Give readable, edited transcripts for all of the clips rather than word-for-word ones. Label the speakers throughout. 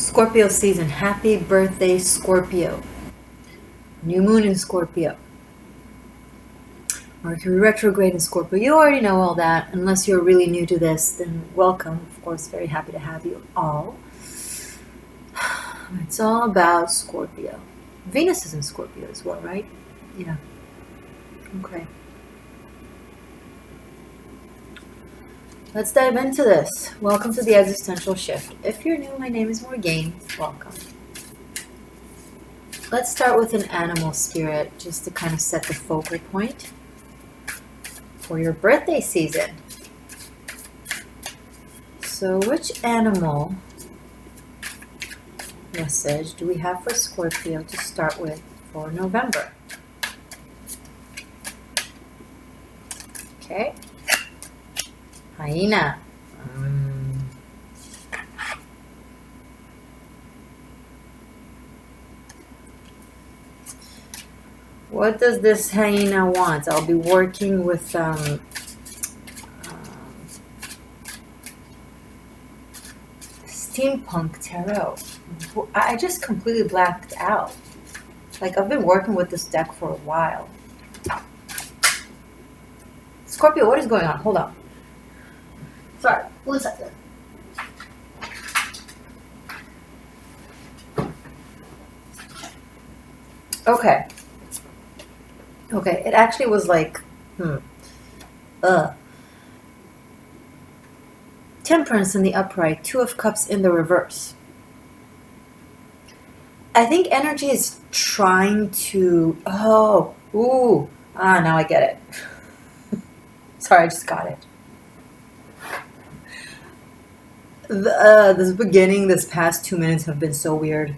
Speaker 1: Scorpio season. Happy birthday, Scorpio. New moon in Scorpio. Mercury retrograde in Scorpio. You already know all that. Unless you're really new to this, then welcome. Of course, very happy to have you all. It's all about Scorpio. Venus is in Scorpio as well, right? Yeah. Okay. Let's dive into this. Welcome to the Existential Shift. If you're new, my name is Morgane. Welcome. Let's start with an animal spirit just to kind of set the focal point for your birthday season. So which animal message do we have for Scorpio to start with for November? Okay. Hyena. What does this hyena want? I'll be working with Steampunk Tarot. I just completely blacked out. Like, I've been working with this deck for a while. Scorpio, what is going on? Hold on. Sorry, 1 second. Okay. Okay, it actually was like, Temperance in the upright, Two of Cups in the reverse. I think energy is trying to, now I get it. Sorry, I just got it. This past 2 minutes have been so weird.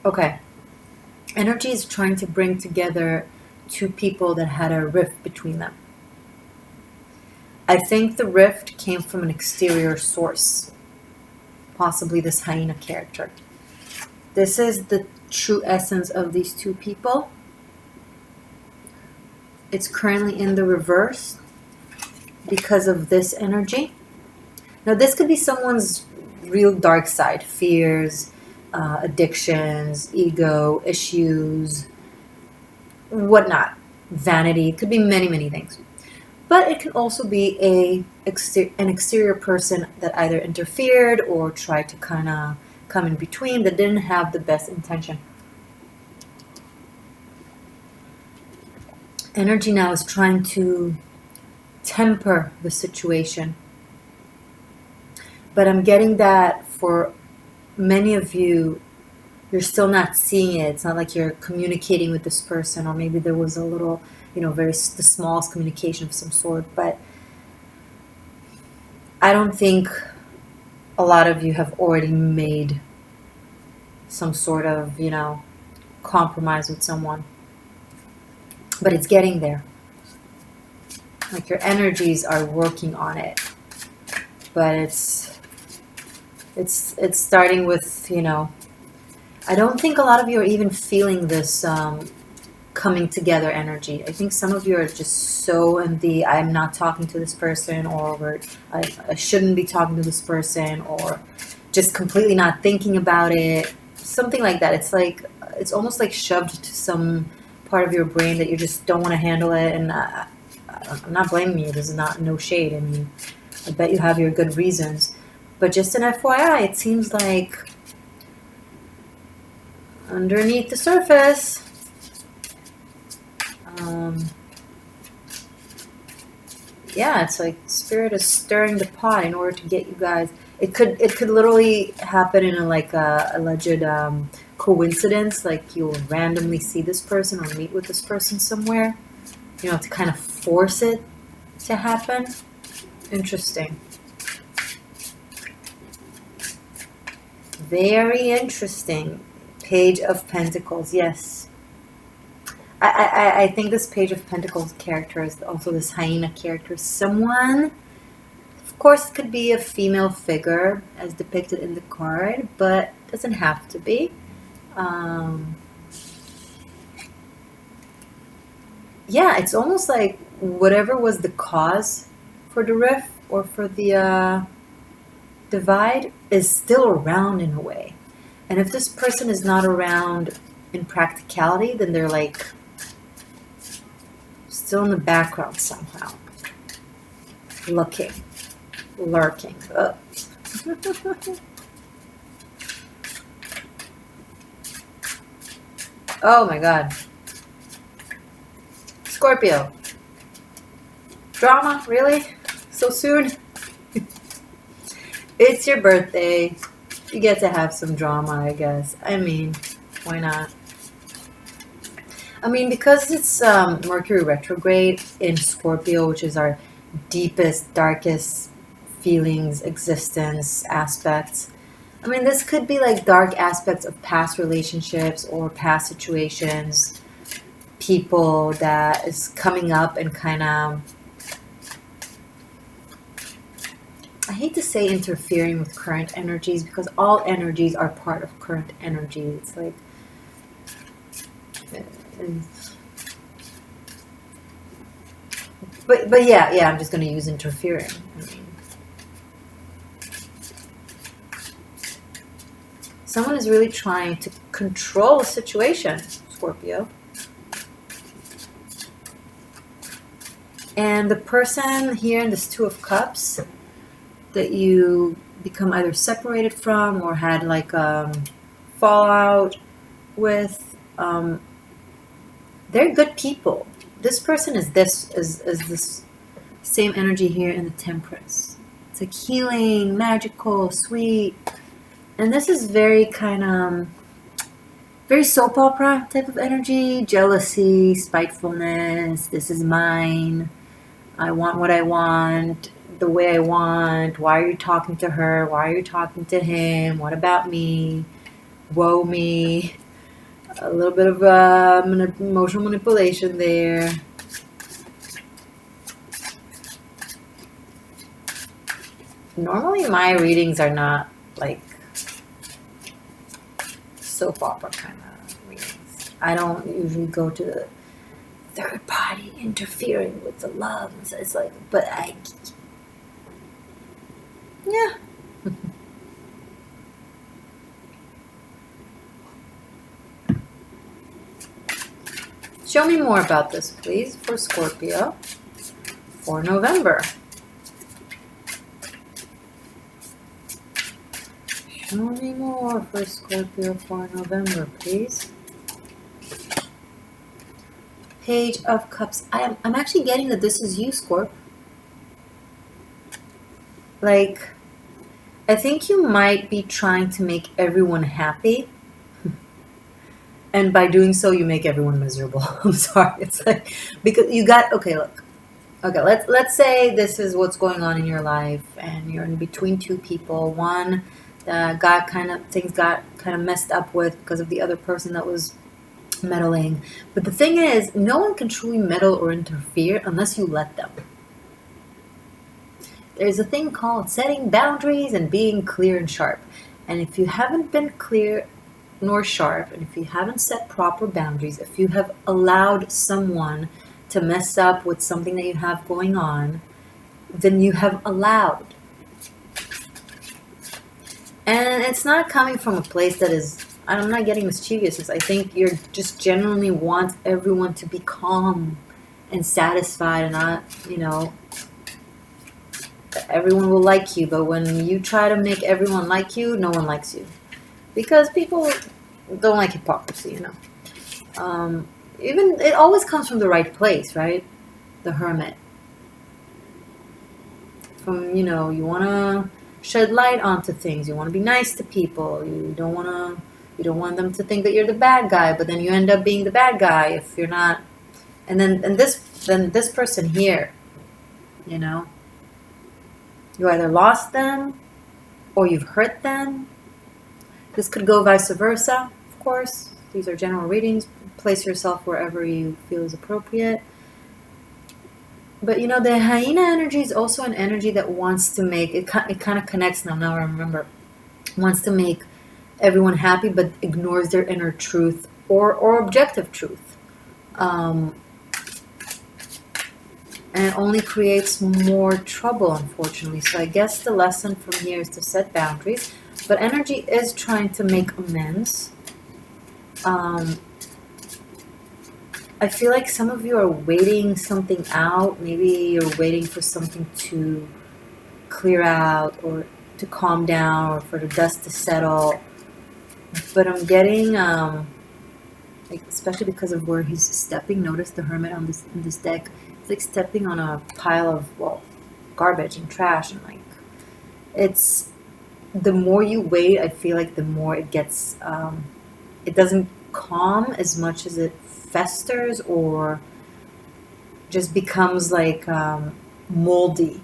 Speaker 1: Okay. Energy is trying to bring together two people that had a rift between them. I think the rift came from an exterior source, possibly this hyena character. This is the true essence of these two people. It's currently in the reverse because of this energy. Now, this could be someone's real dark side, fears, addictions, ego, issues, whatnot, vanity. It could be many, many things. But it can also be an exterior person that either interfered or tried to kind of come in between, that didn't have the best intention. Energy now is trying to temper the situation. But I'm getting that for many of you, you're still not seeing it. It's not like you're communicating with this person, or maybe there was a little, the smallest communication of some sort. But I don't think a lot of you have already made some sort of, compromise with someone. But it's getting there. Like, your energies are working on it. But it's starting with, I don't think a lot of you are even feeling this coming together energy. I think some of you are just so in the I'm not talking to this person, or I shouldn't be talking to this person, or just completely not thinking about it. Something like that. It's almost like shoved to some part of your brain that you just don't want to handle it. And I'm not blaming you. This is no shade. I mean, I bet you have your good reasons. But just an FYI, it seems like underneath the surface, it's like Spirit is stirring the pot in order to get you guys. It could literally happen in a alleged coincidence, like you'll randomly see this person or meet with this person somewhere, to kind of force it to happen. Interesting. Very interesting. Page of Pentacles, yes. I think this Page of Pentacles character is also this hyena character. Someone, of course, it could be a female figure as depicted in the card, but it doesn't have to be. It's almost like whatever was the cause for the rift or for the divide is still around in a way. And if this person is not around in practicality, then they're like still in the background somehow. Looking. Lurking. Oh my god. Scorpio. Drama? Really? So soon? It's your birthday. You get to have some drama, I guess. I mean, why not? I mean, because it's Mercury retrograde in Scorpio, which is our deepest, darkest feelings, existence, aspects. I mean, this could be like dark aspects of past relationships or past situations, people that is coming up and kind of, I hate to say interfering with current energies because all energies are part of current energy. It's like, but yeah, I'm just going to use interfering. I mean, someone is really trying to control a situation, Scorpio. And the person here in this Two of Cups that you become either separated from or had like fallout with, they're good people. This person is this same energy here in the Temperance. It's like healing, magical, sweet. And this is very kind of, very soap opera type of energy. Jealousy, spitefulness, this is mine. I want what I want, the way I want. Why are you talking to her? Why are you talking to him? What about me? Woe me. A little bit of emotional manipulation there. Normally my readings are not like soap opera kind of readings. I don't usually go to the third party interfering with the love. It's like, but yeah. Show me more about this, please, for Scorpio for November. Show me more for Scorpio for November, please. Page of Cups. I'm actually getting that this is you, Scorp. Like, I think you might be trying to make everyone happy. And by doing so, you make everyone miserable. I'm sorry. It's like, because you got, okay, look. Okay, let's say this is what's going on in your life and you're in between two people. One things got kind of messed up with because of the other person that was meddling. But the thing is, no one can truly meddle or interfere unless you let them. There's a thing called setting boundaries and being clear and sharp. And if you haven't been clear nor sharp, and if you haven't set proper boundaries, if you have allowed someone to mess up with something that you have going on, then you have allowed. And it's not coming from a place that is, I'm not getting mischievous. I think you're just genuinely want everyone to be calm and satisfied and not, everyone will like you. But when you try to make everyone like you, no one likes you. Because people don't like hypocrisy, Even, it always comes from the right place, right? The Hermit. From, you want to shed light onto things. You want to be nice to people. You don't want them to think that you're the bad guy, but then you end up being the bad guy if you're not. And then this person here, you either lost them or you've hurt them. This could go vice versa, of course. These are general readings. Place yourself wherever you feel is appropriate. But the hyena energy is also an energy that wants to make it kind of connects now I remember, wants to make everyone happy but ignores their inner truth or objective truth. and it only creates more trouble, unfortunately. So I guess the lesson from here is to set boundaries, but energy is trying to make amends. I feel like some of you are waiting something out. Maybe you're waiting for something to clear out or to calm down or for the dust to settle. But I'm getting, like, especially because of where he's stepping. Notice the hermit on this deck. It's like stepping on a pile of, well, garbage and trash, and like it's the more you wait, I feel like the more it gets. It doesn't calm as much as it festers or just becomes like moldy.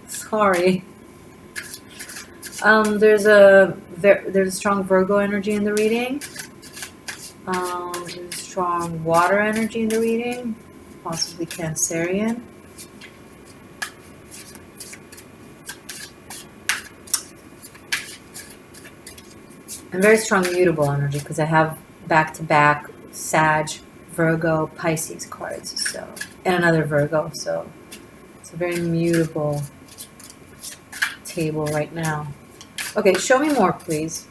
Speaker 1: Sorry. There's a strong Virgo energy in the reading. There's a strong water energy in the reading, possibly Cancerian. And very strong mutable energy because I have back-to-back Sag, Virgo, Pisces cards. So, and another Virgo. So it's a very mutable table right now. Okay, show me more, please.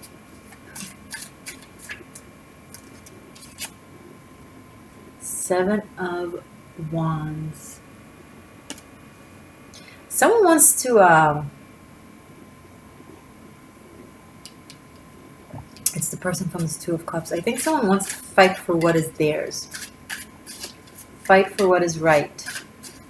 Speaker 1: Seven of Wands. Someone wants to, it's the person from this Two of Cups. I think someone wants to fight for what is theirs. Fight for what is right.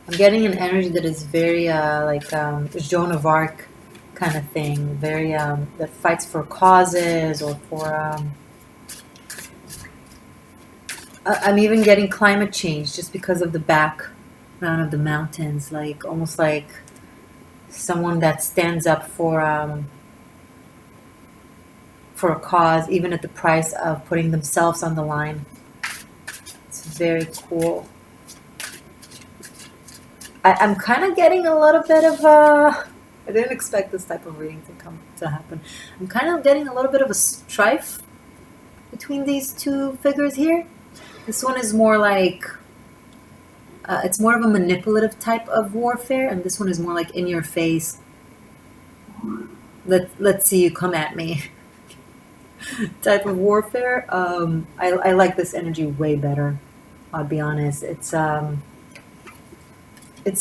Speaker 1: I'm getting an energy that is very, like, Joan of Arc kind of thing. Very, that fights for causes or for, I'm even getting climate change just because of the background of the mountains. Like, almost like someone that stands up for a cause, even at the price of putting themselves on the line. It's very cool. I'm kind of getting a little bit of I didn't expect this type of reading to happen. I'm kind of getting a little bit of a strife between these two figures here. This one is more like it's more of a manipulative type of warfare, and this one is more like in your face. Let's see you come at me type of warfare. I like this energy way better. I'll be honest. It's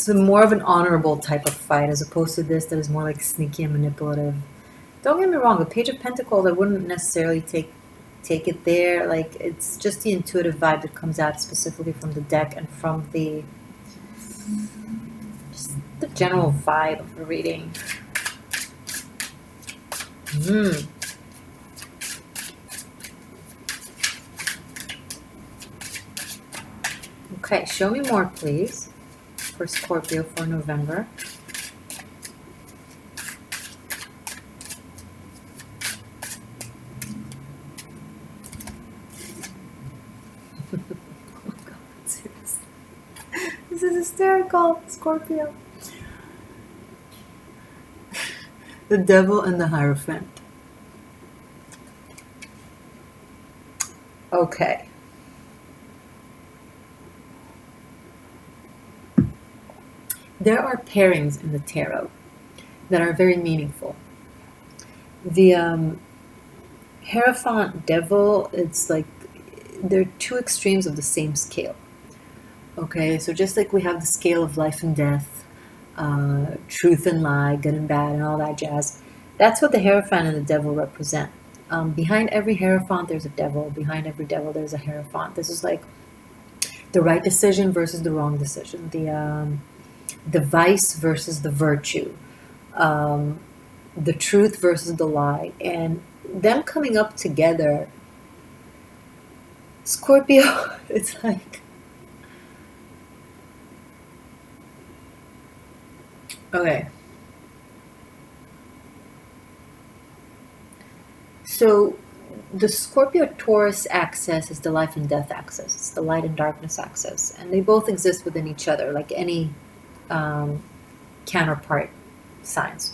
Speaker 1: more of an honorable type of fight as opposed to this that is more like sneaky and manipulative. Don't get me wrong, the Page of Pentacles, I wouldn't necessarily take it there. Like, it's just the intuitive vibe that comes out specifically from the deck and from just the general vibe of the reading. Okay, show me more, please, for Scorpio for November. Oh God, seriously. This is hysterical, Scorpio. The Devil and the Hierophant. Okay. There are pairings in the tarot that are very meaningful. The Hierophant Devil, it's like they're two extremes of the same scale. Okay, so just like we have the scale of life and death, truth and lie, good and bad, and all that jazz, that's what the Hierophant and the Devil represent. Behind every Hierophant, there's a devil. Behind every devil, there's a Hierophant. This is like the right decision versus the wrong decision. The vice versus the virtue, the truth versus the lie, and them coming up together. Scorpio, it's like, okay. So the Scorpio-Taurus axis is the life and death axis. It's the light and darkness axis, and they both exist within each other, like any counterpart signs.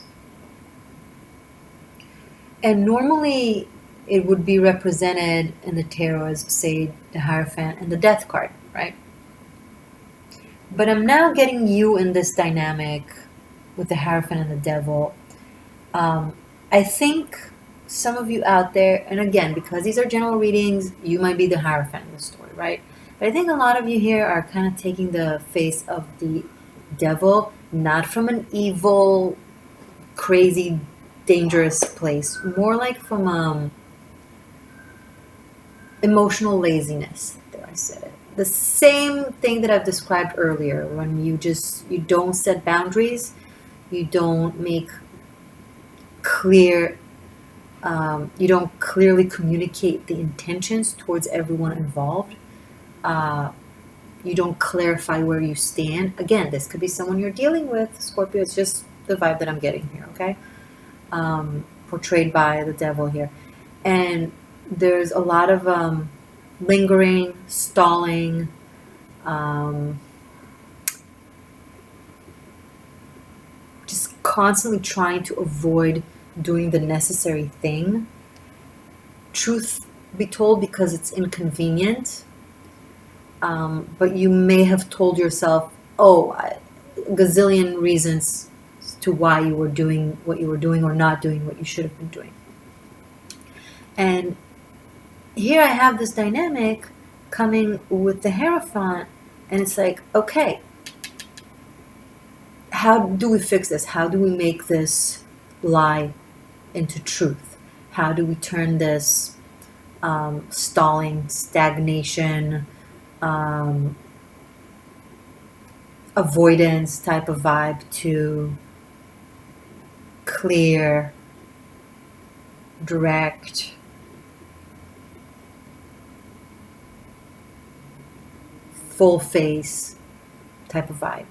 Speaker 1: And normally it would be represented in the tarot as, say, the Hierophant and the Death card, right? But I'm now getting you in this dynamic with the Hierophant and the Devil. I think some of you out there, and again, because these are general readings, you might be the Hierophant in the story, right? But I think a lot of you here are kind of taking the face of the devil, not from an evil, crazy, dangerous place, more like from emotional laziness. There, I said it. The same thing that I've described earlier, when you don't set boundaries, you don't make clear, you don't clearly communicate the intentions towards everyone involved. Uh, you don't clarify where you stand. Again, this could be someone you're dealing with, Scorpio. It's just the vibe that I'm getting here, okay? Portrayed by the devil here. And there's a lot of lingering, stalling, just constantly trying to avoid doing the necessary thing. Truth be told, because it's inconvenient, but you may have told yourself, a gazillion reasons to why you were doing what you were doing or not doing what you should have been doing. And here I have this dynamic coming with the Hierophant, and it's like, okay, how do we fix this? How do we make this lie into truth? How do we turn this stalling, stagnation, avoidance type of vibe to clear, direct, full face type of vibe?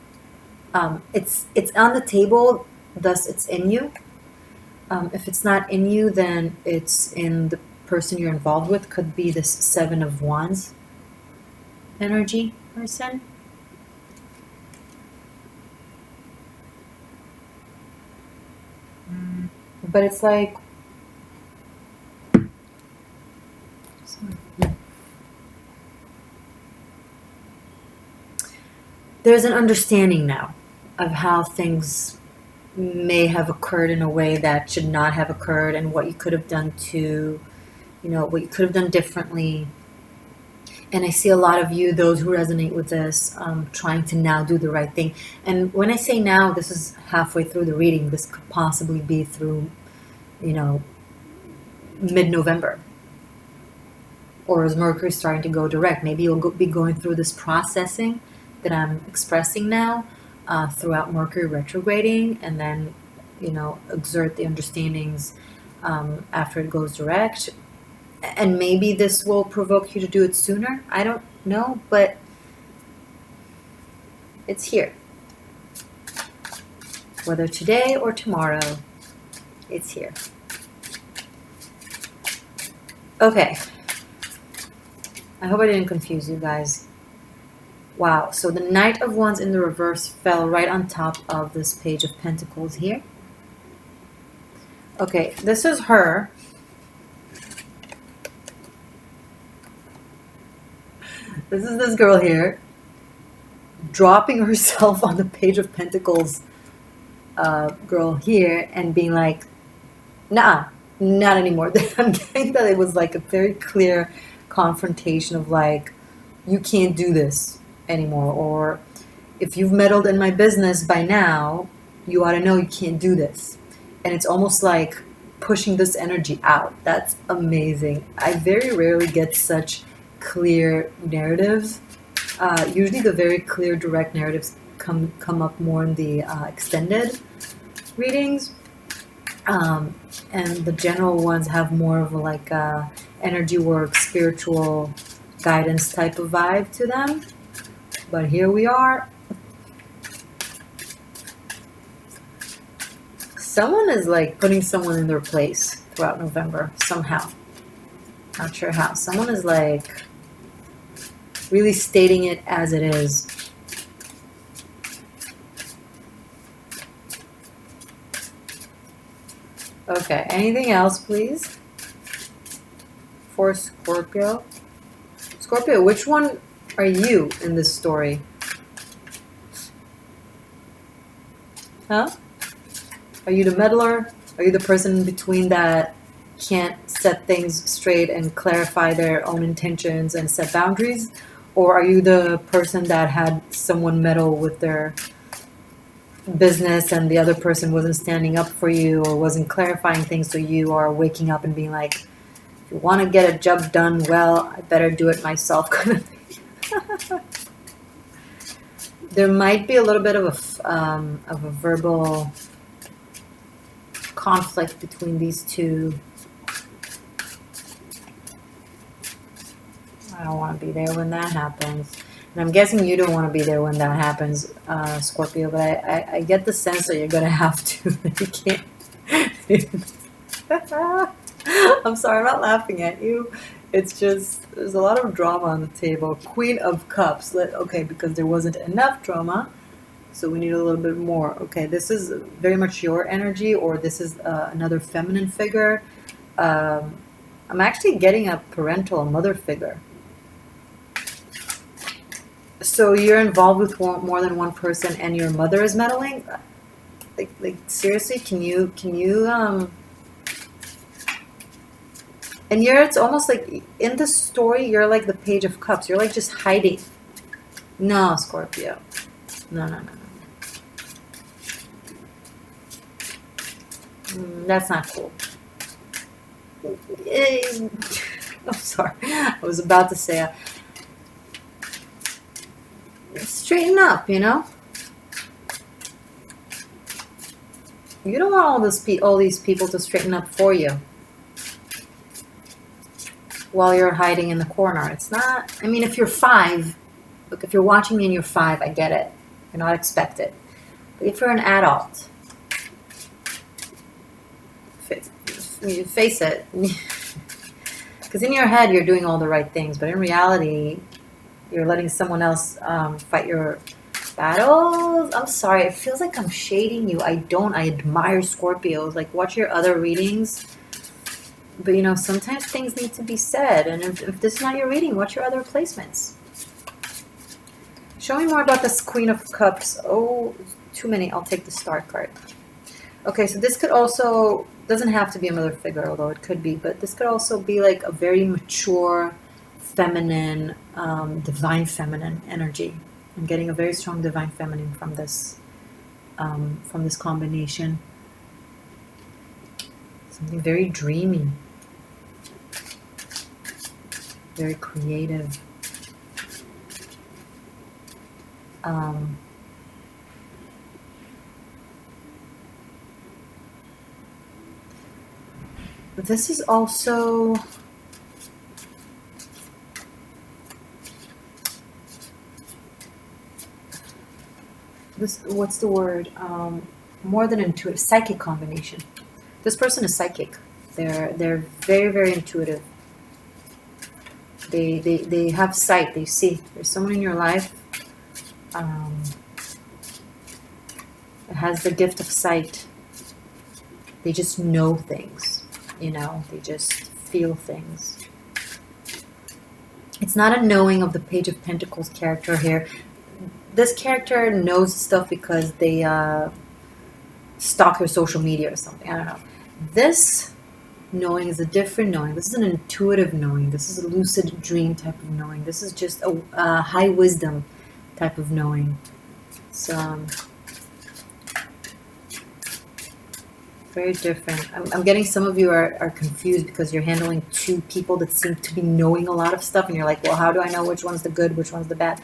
Speaker 1: It's on the table, thus it's in you. If it's not in you, then it's in the person you're involved with. Could be this Seven of Wands energy person. But it's like, there's an understanding now of how things may have occurred in a way that should not have occurred, and what you could have done what you could have done differently. And I see a lot of you, those who resonate with this, trying to now do the right thing. And when I say now, this is halfway through the reading. This could possibly be through, mid-November. Or is Mercury starting to go direct? Maybe you'll be going through this processing that I'm expressing now throughout Mercury retrograding, and then, exert the understandings after it goes direct. And maybe this will provoke you to do it sooner. I don't know, but it's here. Whether today or tomorrow, it's here. Okay. I hope I didn't confuse you guys. Wow, so the Knight of Wands in the reverse fell right on top of this Page of Pentacles here. Okay, this is her. This is this girl here, dropping herself on the Page of Pentacles girl here and being like, nah, not anymore. I'm getting that it was like a very clear confrontation of like, you can't do this anymore, or if you've meddled in my business by now, you ought to know you can't do this. And it's almost like pushing this energy out. That's amazing. I very rarely get such clear narratives. Usually the very clear, direct narratives come up more in the extended readings. And the general ones have more of a energy work, spiritual guidance type of vibe to them. But here we are. Someone is like putting someone in their place throughout November somehow. Not sure how. Someone is like really stating it as it is. Okay, anything else, please? For Scorpio. Scorpio, which one are you in this story? Huh? Are you the meddler? Are you the person in between that can't set things straight and clarify their own intentions and set boundaries? Or are you the person that had someone meddle with their business and the other person wasn't standing up for you or wasn't clarifying things, so you are waking up and being like, if you want to get a job done well, I better do it myself kind of thing. There might be a little bit of a verbal conflict between these two. I don't want to be there when that happens. And I'm guessing you don't want to be there when that happens, Scorpio, but I get the sense that you're going to have to. You can't. I'm sorry, I'm not laughing at you. It's just, there's a lot of drama on the table. Queen of Cups. Okay, because there wasn't enough drama, so we need a little bit more. Okay, this is very much your energy, or this is another feminine figure. I'm actually getting a parental, a mother figure. So you're involved with more than one person, and your mother is meddling. Like seriously, can you and it's almost like in the story you're like the Page of Cups. You're like just hiding. No, Scorpio. No. That's not cool. I'm sorry. I was about to say straighten up, you know? You don't want all these people to straighten up for you while you're hiding in the corner. It's not, I mean, if you're 5, look, if you're watching me and you're 5, I get it. You're not expected. But if you're an adult, you face it. Because in your head, you're doing all the right things, but in reality, you're letting someone else fight your battles. I'm sorry. It feels like I'm shading you. I admire Scorpios. Like, watch your other readings. But, you know, sometimes things need to be said. And if this is not your reading, watch your other placements. Show me more about this Queen of Cups. Oh, too many. I'll take the Star card. Okay, so this could also, doesn't have to be a mother figure, although it could be. But this could also be like a very mature, feminine, divine feminine energy. I'm getting a very strong divine feminine from this combination. Something very dreamy, very creative. This is also what's the word? More than intuitive, psychic combination. This person is psychic. They're very, very intuitive. They have sight. They see. There's someone in your life that has the gift of sight. They just know things, you know. They just feel things. It's not a knowing of the Page of Pentacles character here. This character knows stuff because they stalk your social media or something. I don't know. This knowing is a different knowing. This is an intuitive knowing. This is a lucid dream type of knowing. This is just a high wisdom type of knowing. It's very different. I'm getting some of you are confused because you're handling 2 people that seem to be knowing a lot of stuff, and you're like, well, how do I know which one's the good, which one's the bad?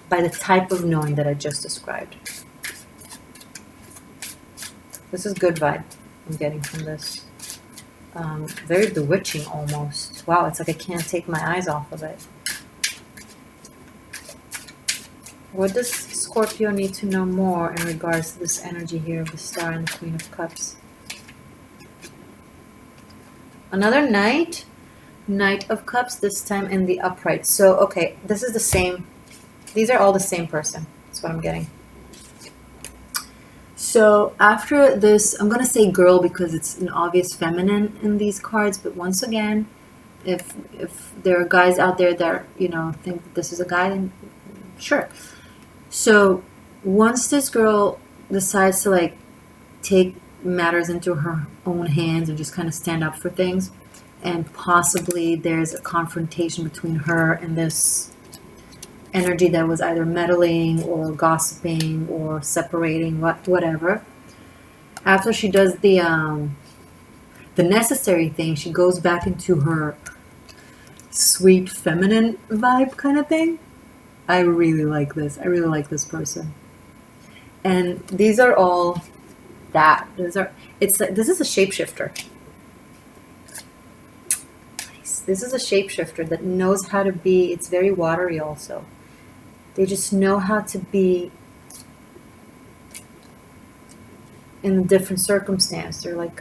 Speaker 1: By the type of knowing that I just described. This is good vibe I'm getting from this. Very bewitching almost. Wow, it's like I can't take my eyes off of it. What does Scorpio need to know more in regards to this energy here of the Star and the Queen of Cups? Another Knight. Knight of Cups, this time in the upright. So, okay, this is the same. These are all the same person. That's what I'm getting. So after this, I'm going to say girl because it's an obvious feminine in these cards. But once again, if there are guys out there that, you know, think that this is a guy, then sure. So once this girl decides to like take matters into her own hands and just kind of stand up for things. And possibly there's a confrontation between her and this energy that was either meddling or gossiping or separating, whatever. After she does the necessary thing, she goes back into her sweet feminine vibe kind of thing. I really like this. I really like this person. And these are all that. This is a shapeshifter. Nice. This is a shapeshifter that knows how to be. It's very watery also. They just know how to be in a different circumstance. They're like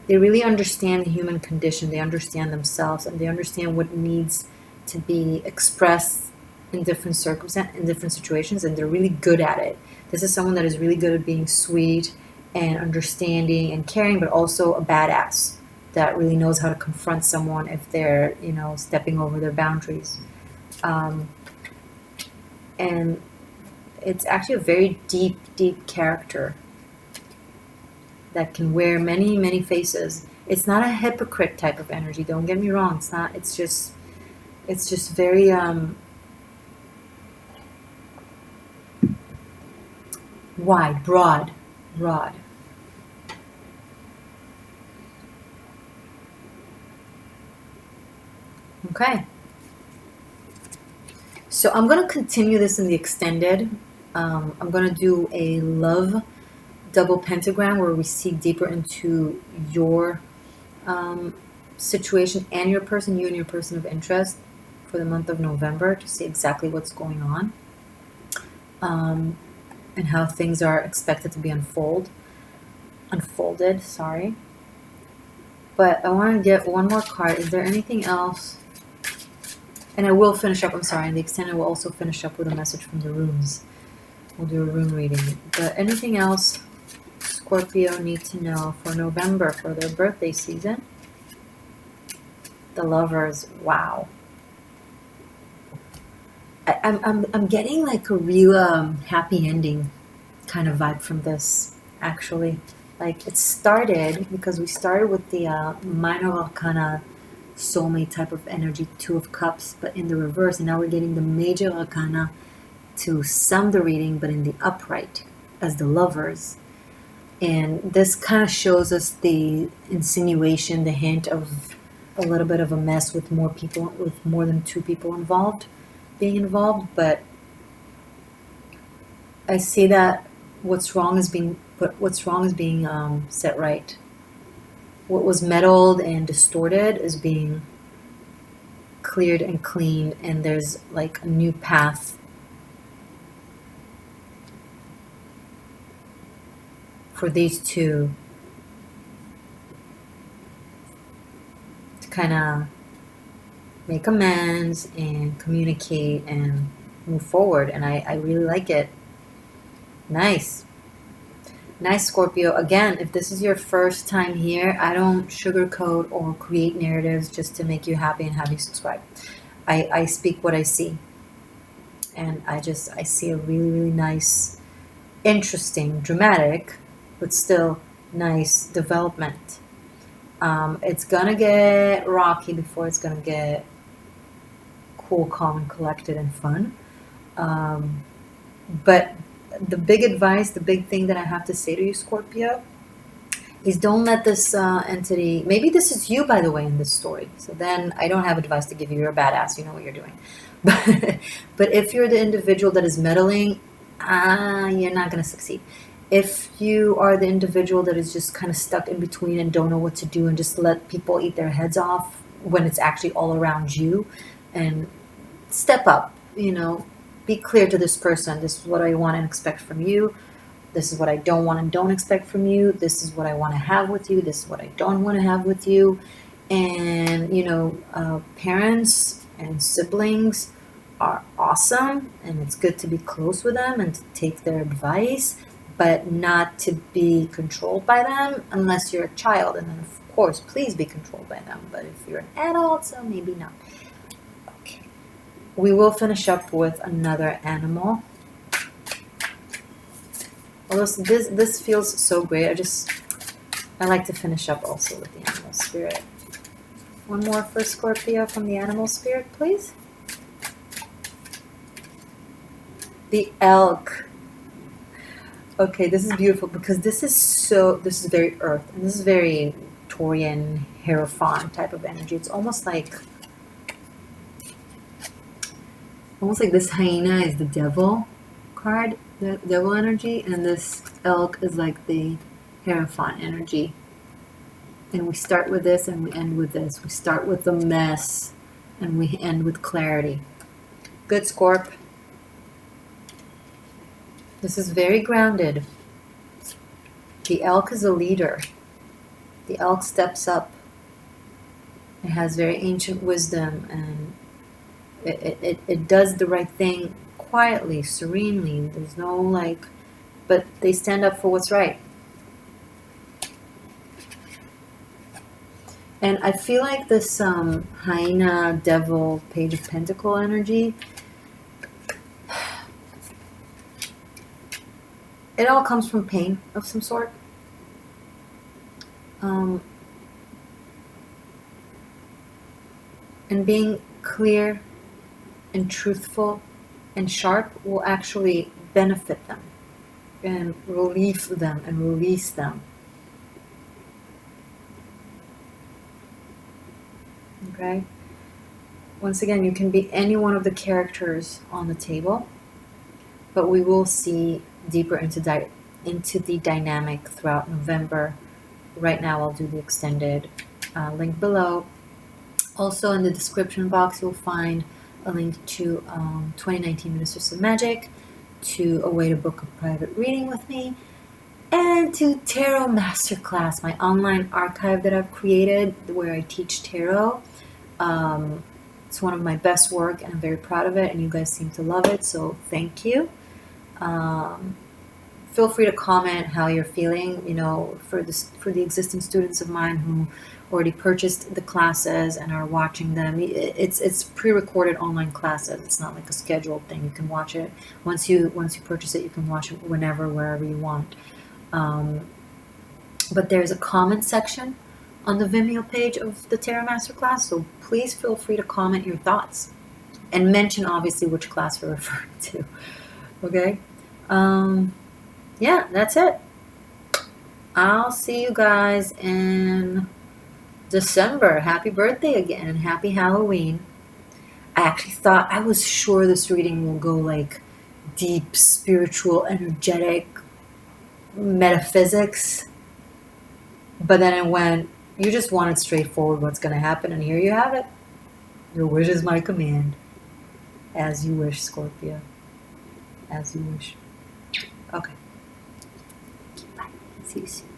Speaker 1: they really understand the human condition. They understand themselves, and they understand what needs to be expressed in different circumstances, in different situations, and they're really good at it. This is someone that is really good at being sweet and understanding and caring, but also a badass that really knows how to confront someone if they're, stepping over their boundaries. And it's actually a very deep, deep character that can wear many, many faces. It's not a hypocrite type of energy. Don't get me wrong. It's not. It's just very wide, broad. Okay. So I'm going to continue this in the extended. I'm going to do a love double pentagram where we see deeper into your situation and your person, you and your person of interest for the month of November to see exactly what's going on and how things are expected to be unfolded. Sorry. But I want to get one more card. Is there anything else? And I will finish up, I'm sorry, in the extended I will also finish up with a message from the runes. We'll do a rune reading. But anything else Scorpio need to know for November for their birthday season? The Lovers, wow. I'm getting like a real happy ending kind of vibe from this, actually. Like it started because we started with the minor arcana soulmate type of energy, Two of Cups, but in the reverse, and now we're getting the major arcana to sum the reading, but in the upright as the Lovers. And this kind of shows us the insinuation, the hint of a little bit of a mess with more people, with more than two people being involved. But I see that what's wrong is being set right. What was meddled and distorted is being cleared and cleaned, and there's like a new path for these two to kind of make amends and communicate and move forward. And I really like it. Nice, Scorpio. Again, if this is your first time here, I don't sugarcoat or create narratives just to make you happy and have you subscribe. I speak what I see, and I see a really, really nice, interesting, dramatic, but still nice development. It's gonna get rocky before it's gonna get cool, calm, and collected and fun. But the big advice, the big thing that I have to say to you, Scorpio, is don't let this entity, maybe this is you, by the way, in this story. So then I don't have advice to give you. You're a badass. You know what you're doing. But if you're the individual that is meddling, you're not going to succeed. If you are the individual that is just kind of stuck in between and don't know what to do and just let people eat their heads off when it's actually all around you, and step up, be clear to this person. This is what I want and expect from you. This is what I don't want and don't expect from you. This is what I want to have with you. This is what I don't want to have with you. And, parents and siblings are awesome, and it's good to be close with them and to take their advice, but not to be controlled by them unless you're a child. And then, of course, please be controlled by them. But if you're an adult, so maybe not. Okay. We will finish up with another animal. Although this feels so great, I like to finish up also with the animal spirit. One more for Scorpio from the animal spirit, please. The elk. Okay, this is beautiful because this is very earth, and this is very Taurian, Hierophant type of energy. It's almost like this hyena is the devil card, the devil energy, and this elk is like the Hierophant energy. And we start with this and we end with this. We start with the mess and we end with clarity. Good, Scorp. This is very grounded. The elk is a leader. The elk steps up. It has very ancient wisdom, and it does the right thing quietly, serenely. There's no but they stand up for what's right. And I feel like this hyena, devil, page of pentacle energy, it all comes from pain of some sort. And being clear and truthful and sharp will actually benefit them and relieve them and release them. Okay? Once again, you can be any one of the characters on the table, but we will see deeper into the dynamic throughout November. Right now, I'll do the extended link below. Also, in the description box, you'll find a link to 2019 Ministers of Magic, to a way to book a private reading with me, and to Tarot Masterclass, my online archive that I've created where I teach tarot. It's one of my best work, and I'm very proud of it, and you guys seem to love it, so thank you. Feel free to comment how you're feeling, for the existing students of mine who already purchased the classes and are watching them. It's pre-recorded online classes. It's not like a scheduled thing. You can watch it once you purchase it. You can watch it whenever, wherever you want. But there's a comment section on the Vimeo page of the Tarot Masterclass, so please feel free to comment your thoughts and mention obviously which class you're referring to. Okay. Yeah, that's it. I'll see you guys in December. Happy birthday again and happy Halloween. I was sure this reading will go deep, spiritual, energetic, metaphysics. But then it went, you just wanted straightforward what's going to happen, and here you have it. Your wish is my command. As you wish, Scorpio. As you wish. Okay. Bye. See you soon.